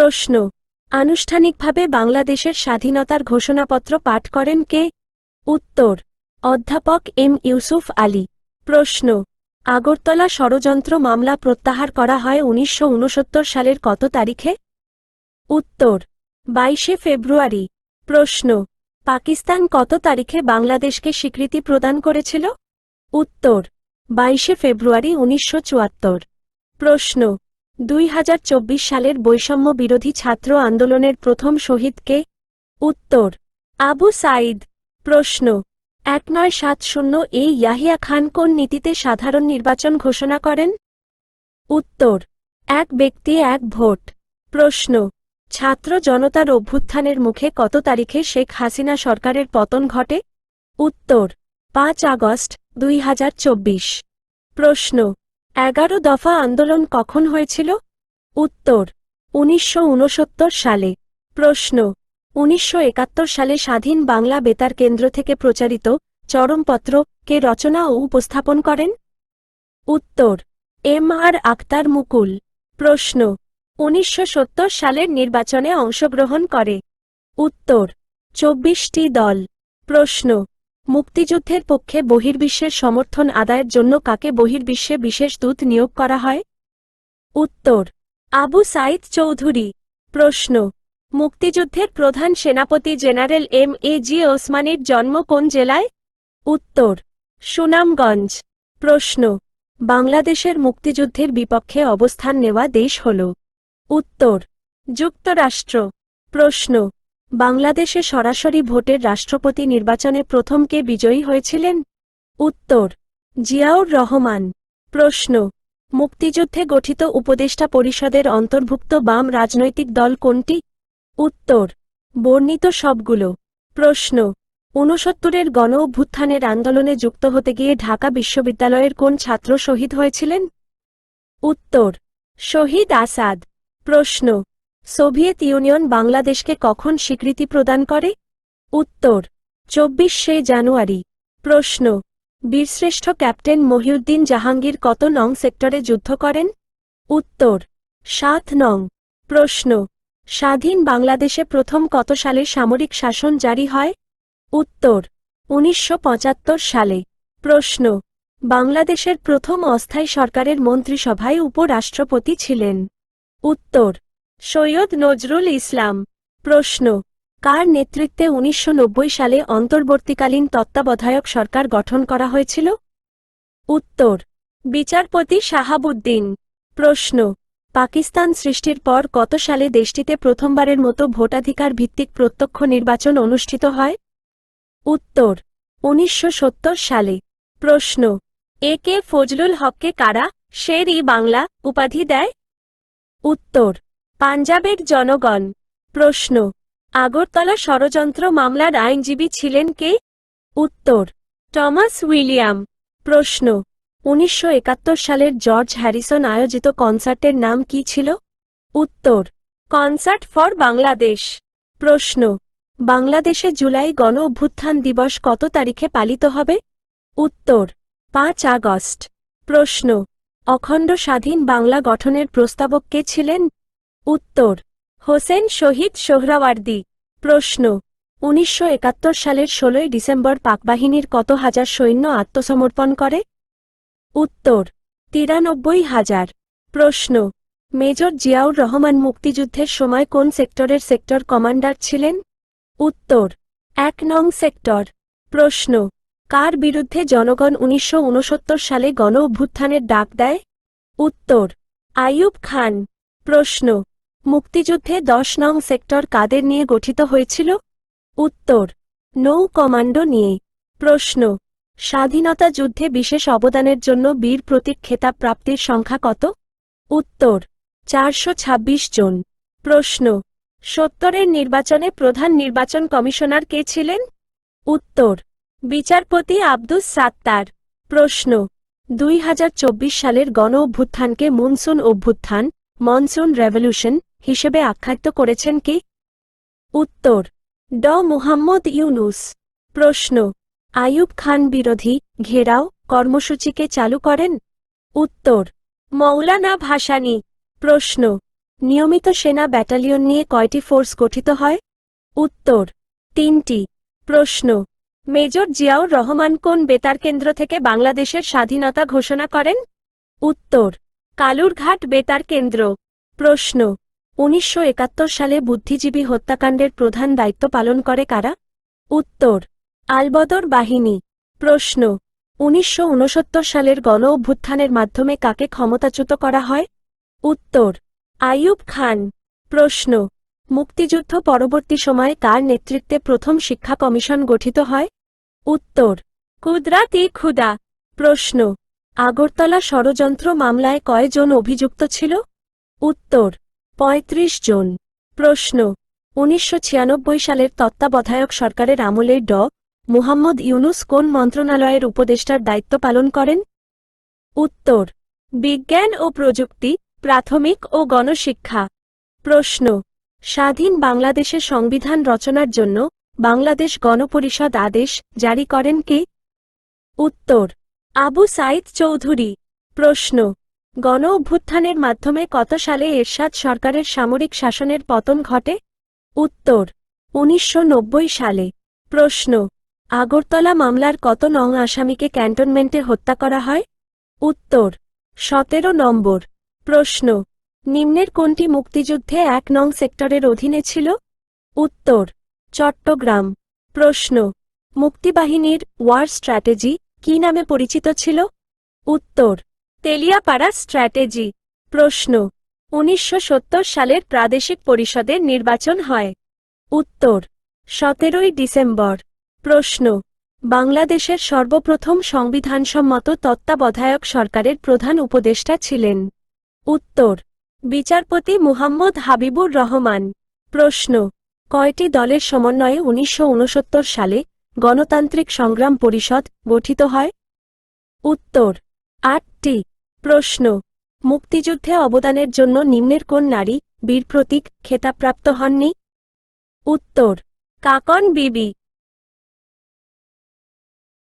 প্রশ্ন আনুষ্ঠানিকভাবে বাংলাদেশের স্বাধীনতার ঘোষণাপত্র পাঠ করেন কে? উত্তর অধ্যাপক এম ইউসুফ আলী। প্রশ্ন আগরতলা ষড়যন্ত্র মামলা প্রত্যাহার করা হয় 1969 সালের কত তারিখে? উত্তর 22 ফেব্রুয়ারি। প্রশ্ন পাকিস্তান কত তারিখে বাংলাদেশকে স্বীকৃতি প্রদান করেছিল? উত্তর 22 ফেব্রুয়ারি 1974। প্রশ্ন 2024 সালের বৈষম্য বিরোধী ছাত্র আন্দোলনের প্রথম শহীদ কে? উত্তর আবু সাঈদ। প্রশ্ন 1970 ইয়াহিয়া খান কোন নীতিতে সাধারণ নির্বাচন ঘোষণা করেন? উত্তর এক ব্যক্তি এক ভোট। প্রশ্ন ছাত্র জনতার অভ্যুত্থানের মুখে কত তারিখে শেখ হাসিনা সরকারের পতন ঘটে? উত্তর 5 আগস্ট 2024। প্রশ্ন 11 দফা আন্দোলন কখন হয়েছিল? উত্তর 1969 সালে। প্রশ্ন 1971 সালে স্বাধীন বাংলা বেতার কেন্দ্র থেকে প্রচারিত চরমপত্র কে রচনা ও উপস্থাপন করেন? উত্তর এম আর আখতার মুকুল। প্রশ্ন 1970 সালের নির্বাচনে অংশগ্রহণ করে? উত্তর 24টি দল। প্রশ্ন মুক্তিযুদ্ধের পক্ষে বহির্বিশ্বের সমর্থন আদায়ের জন্য কাকে বহির্বিশ্বে বিশেষ দূত নিয়োগ করা হয়? উত্তর আবু সাঈদ চৌধুরী। প্রশ্ন মুক্তিযুদ্ধের প্রধান সেনাপতি জেনারেল এম এ জি ওসমানীর জন্ম কোন জেলায়? উত্তর সুনামগঞ্জ। প্রশ্ন বাংলাদেশের মুক্তিযুদ্ধের বিপক্ষে অবস্থান নেওয়া দেশ হল? উত্তর যুক্তরাষ্ট্র। প্রশ্ন বাংলাদেশে সরাসরি ভোটের রাষ্ট্রপতি নির্বাচনে প্রথম কে বিজয়ী হয়েছিলেন? উত্তর জিয়াউর রহমান। প্রশ্ন মুক্তিযুদ্ধে গঠিত উপদেষ্টা পরিষদের অন্তর্ভুক্ত বাম রাজনৈতিক দল কোনটি? উত্তর বর্ণিত সবগুলো। প্রশ্ন 69-এর গণ অভ্যুত্থানের আন্দোলনে যুক্ত হতে গিয়ে ঢাকা বিশ্ববিদ্যালয়ের কোন ছাত্র শহীদ হয়েছিলেন? উত্তর শহীদ আসাদ। প্রশ্ন সোভিয়েত ইউনিয়ন বাংলাদেশকে কখন স্বীকৃতি প্রদান করে? উত্তর 24শে জানুয়ারি। প্রশ্ন বীরশ্রেষ্ঠ ক্যাপ্টেন মহিউদ্দিন জাহাঙ্গীর কত নং সেক্টরে যুদ্ধ করেন? উত্তর 7 নং। প্রশ্ন স্বাধীন বাংলাদেশে প্রথম কত সালে সামরিক শাসন জারি হয়? উত্তর 1975 সালে। প্রশ্ন বাংলাদেশের প্রথম অস্থায়ী সরকারের মন্ত্রিসভায় উপরাষ্ট্রপতি ছিলেন? উত্তর সৈয়দ নজরুল ইসলাম। প্রশ্ন কার নেতৃত্বে 1990 সালে অন্তর্বর্তীকালীন তত্ত্বাবধায়ক সরকার গঠন করা হয়েছিল? উত্তর বিচারপতি শাহাবুদ্দিন। প্রশ্ন পাকিস্তান সৃষ্টির পর কত সালে দেশটিতে প্রথমবারের মতো ভোটাধিকার ভিত্তিক প্রত্যক্ষ নির্বাচন অনুষ্ঠিত হয়? উত্তর 1970 সালে। প্রশ্ন এ কে ফজলুল হককে কারা শের-ই বাংলা উপাধি দেয়? উত্তর পাঞ্জাবের জনগণ। প্রশ্ন আগরতলা ষড়যন্ত্র মামলার আইনজীবী ছিলেন কে? উত্তর টমাস উইলিয়াম। প্রশ্ন 1971 সালের জর্জ হ্যারিসন আয়োজিত কনসার্টের নাম কি ছিল? উত্তর কনসার্ট ফর বাংলাদেশ। প্রশ্ন বাংলাদেশে জুলাই গণ অভ্যুত্থান দিবস কত তারিখে পালিত হবে? উত্তর 5 আগস্ট। প্রশ্ন অখণ্ড স্বাধীন বাংলা গঠনের প্রস্তাবক কে ছিলেন? উত্তর হোসেন শহীদ সোহরাওয়ার্দী। প্রশ্ন 1971 সালের 16 ডিসেম্বর পাকবাহিনীর কত হাজার সৈন্য আত্মসমর্পণ করে? উত্তর 93,000। প্রশ্ন মেজর জিয়াউর রহমান মুক্তিযুদ্ধের সময় কোন সেক্টরের সেক্টর কমান্ডার ছিলেন? উত্তর 1 নং সেক্টর। প্রশ্ন কার বিরুদ্ধে জনগণ 1969 সালে গণ অভ্যুত্থানের ডাক দেয়? উত্তর আইয়ুব খান। প্রশ্ন মুক্তিযুদ্ধে 10 নং সেক্টর কাদের নিয়ে গঠিত হয়েছিল? উত্তর নৌ কমান্ডো নিয়ে। প্রশ্ন স্বাধীনতা যুদ্ধে বিশেষ অবদানের জন্য বীর প্রতীক খেতাব প্রাপ্তির সংখ্যা কত? উত্তর 426 জন। প্রশ্ন 70-এর নির্বাচনে প্রধান নির্বাচন কমিশনার কে ছিলেন? উত্তর বিচারপতি আব্দুস সাত্তার। প্রশ্ন 2024 সালের গণ অভ্যুত্থানকে মনসুন অভ্যুত্থান মনসুন রেভলিউশন হিসেবে আখ্যায়িত করেছেন কে? উত্তর ড মুহাম্মদ ইউনুস। প্রশ্ন আইয়ুব খান বিরোধী ঘেরাও কর্মসূচিকে চালু করেন? উত্তর মৌলানা ভাসানী। প্রশ্ন নিয়মিত সেনা ব্যাটালিয়ন নিয়ে কয়টি ফোর্স গঠিত হয়? উত্তর 3টি। প্রশ্ন, মেজর জিয়াউর রহমান কোন বেতার কেন্দ্র থেকে বাংলাদেশের স্বাধীনতা ঘোষণা করেন? উত্তর কালুরঘাট বেতার কেন্দ্র। প্রশ্ন, 1971 সালে বুদ্ধিজীবী হত্যাকাণ্ডের প্রধান দায়িত্ব পালন করে কারা? উত্তর আলবদর বাহিনী। প্রশ্ন, 1969 সালের গণ অভ্যুত্থানের মাধ্যমে কাকে ক্ষমতাচ্যুত করা হয়? উত্তর আইয়ুব খান। প্রশ্ন, মুক্তিযুদ্ধ পরবর্তী সময়ে কার নেতৃত্বে প্রথম শিক্ষা কমিশন গঠিত হয়? উত্তর কুদরাত-ই-খুদা। প্রশ্ন, আগরতলা ষড়যন্ত্র মামলায় কয়জন অভিযুক্ত ছিল? উত্তর 35 জন। প্রশ্ন, 1996 সালের তত্ত্বাবধায়ক সরকারের আমলে মোহাম্মদ ইউনূস কোন মন্ত্রণালয়ের উপদেষ্টার দায়িত্ব পালন করেন? উত্তর বিজ্ঞান ও প্রযুক্তি, প্রাথমিক ও গণশিক্ষা। প্রশ্ন, স্বাধীন বাংলাদেশের সংবিধান রচনার জন্য বাংলাদেশ গণপরিষদ আদেশ জারি করেন কে? উত্তর আবু সাইদ চৌধুরী। প্রশ্ন, গণ অভ্যুত্থানের মাধ্যমে কত সালে এরশাদ সরকারের সামরিক শাসনের পতন ঘটে? উত্তর 1990 সালে। প্রশ্ন, আগরতলা মামলার কত নং আসামিকে ক্যান্টনমেন্টে হত্যা করা হয়? উত্তর 17 নম্বর। প্রশ্ন, নিম্নের কোনটি মুক্তিযুদ্ধে 1 নং সেক্টরের অধীনে ছিল? উত্তর চট্টগ্রাম। প্রশ্ন, মুক্তিবাহিনীর ওয়ার স্ট্র্যাটেজি কী নামে পরিচিত ছিল? উত্তর তেলিয়াপাড়া স্ট্র্যাটেজি। প্রশ্ন, 1970 সালের প্রাদেশিক পরিষদের নির্বাচন হয়? উত্তর 17 ডিসেম্বর। প্রশ্ন, বাংলাদেশের সর্বপ্রথম সংবিধানসম্মত তত্ত্বাবধায়ক সরকারের প্রধান উপদেষ্টা ছিলেন? উত্তর বিচারপতি মুহাম্মদ হাবিবুর রহমান। প্রশ্ন, কয়টি দলের সমন্বয়ে 1969 সালে গণতান্ত্রিক সংগ্রাম পরিষদ গঠিত হয়? উত্তর 8টি। প্রশ্ন, মুক্তিযুদ্ধে অবদানের জন্য নিম্নের কোন নারী বীর প্রতীক খেতাবপ্রাপ্ত হননি? উত্তর কাকন বিবি।